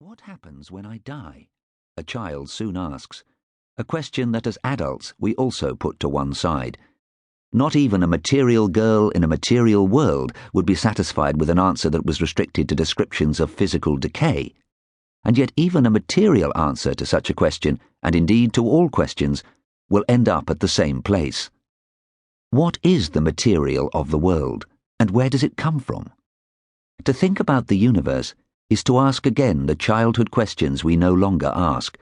What happens when I die? A child soon asks, a question that as adults we also put to one side. Not even a material girl in a material world would be satisfied with an answer that was restricted to descriptions of physical decay. And yet even a material answer to such a question, and indeed to all questions, will end up at the same place. What is the material of the world, and where does it come from? To think about the universe is to ask again the childhood questions we no longer ask.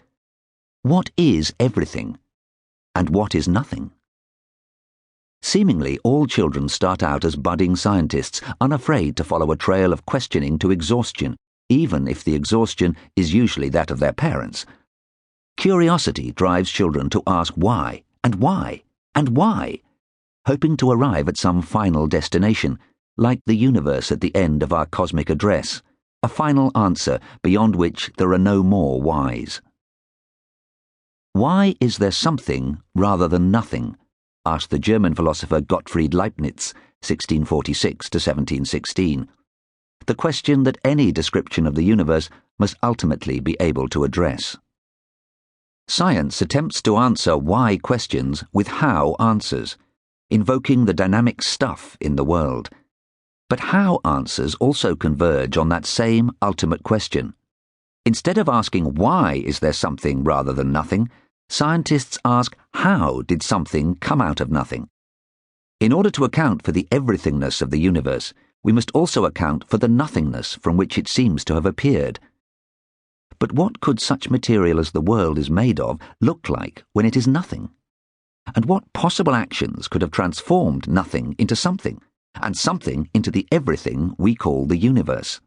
What is everything, and what is nothing? Seemingly all children start out as budding scientists, unafraid to follow a trail of questioning to exhaustion, even if the exhaustion is usually that of their parents. Curiosity drives children to ask why, and why, and why, hoping to arrive at some final destination, like the universe at the end of our cosmic address, a final answer beyond which there are no more whys. Why is there something rather than nothing? Asked the German philosopher Gottfried Leibniz, 1646 to 1716. The question that any description of the universe must ultimately be able to address. Science attempts to answer why questions with how answers, invoking the dynamic stuff in the world. But how answers also converge on that same ultimate question. Instead of asking why is there something rather than nothing, scientists ask how did something come out of nothing. In order to account for the everythingness of the universe, we must also account for the nothingness from which it seems to have appeared. But what could such material as the world is made of look like when it is nothing? And what possible actions could have transformed nothing into something, and something into the everything we call the universe?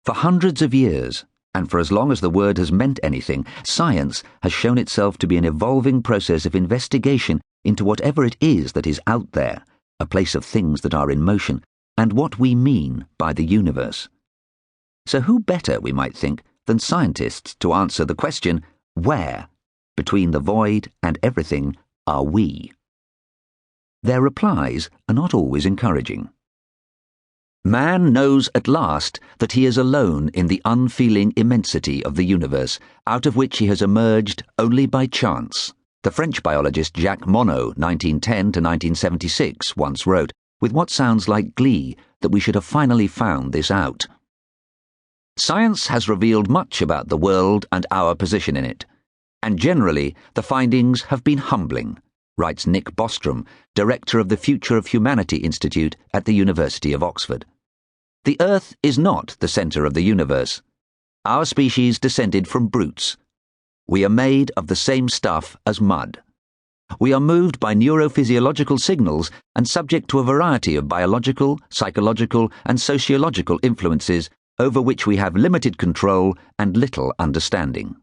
For hundreds of years, and for as long as the word has meant anything, science has shown itself to be an evolving process of investigation into whatever it is that is out there, a place of things that are in motion, and what we mean by the universe. So who better, we might think, than scientists to answer the question, where, between the void and everything, are we? Their replies are not always encouraging. Man knows at last that he is alone in the unfeeling immensity of the universe, out of which he has emerged only by chance. The French biologist Jacques Monod, 1910 to 1976, once wrote, with what sounds like glee, that we should have finally found this out. Science has revealed much about the world and our position in it, and generally the findings have been humbling, writes Nick Bostrom, director of the Future of Humanity Institute at the University of Oxford. The Earth is not the centre of the universe. Our species descended from brutes. We are made of the same stuff as mud. We are moved by neurophysiological signals and subject to a variety of biological, psychological, and sociological influences over which we have limited control and little understanding.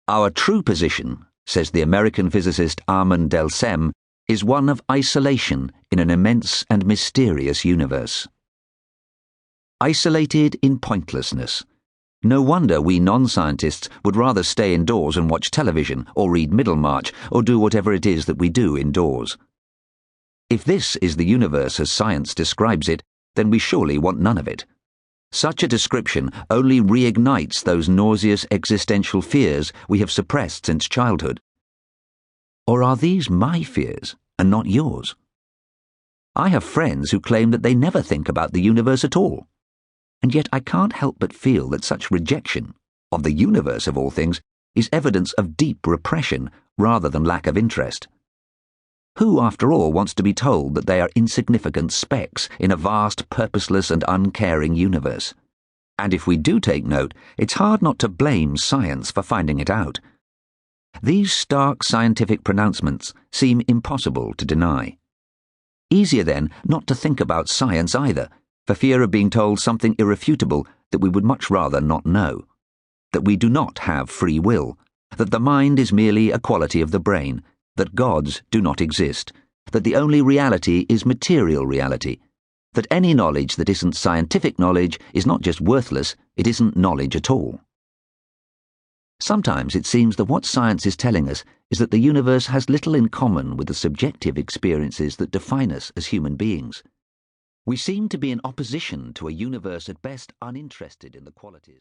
Our true position, says the American physicist Armand Delsem, is one of isolation in an immense and mysterious universe. Isolated in pointlessness. No wonder we non-scientists would rather stay indoors and watch television, or read Middlemarch, or do whatever it is that we do indoors. If this is the universe as science describes it, then we surely want none of it. Such a description only reignites those nauseous existential fears we have suppressed since childhood. Or are these my fears, and not yours? I have friends who claim that they never think about the universe at all. And yet I can't help but feel that such rejection, of the universe of all things, is evidence of deep repression rather than lack of interest. Who, after all, wants to be told that they are insignificant specks in a vast, purposeless and uncaring universe? And if we do take note, it's hard not to blame science for finding it out. These stark scientific pronouncements seem impossible to deny. Easier then not to think about science either, for fear of being told something irrefutable that we would much rather not know. That we do not have free will, that the mind is merely a quality of the brain, that gods do not exist, that the only reality is material reality, that any knowledge that isn't scientific knowledge is not just worthless, it isn't knowledge at all. Sometimes it seems that what science is telling us is that the universe has little in common with the subjective experiences that define us as human beings. We seem to be in opposition to a universe at best uninterested in the qualities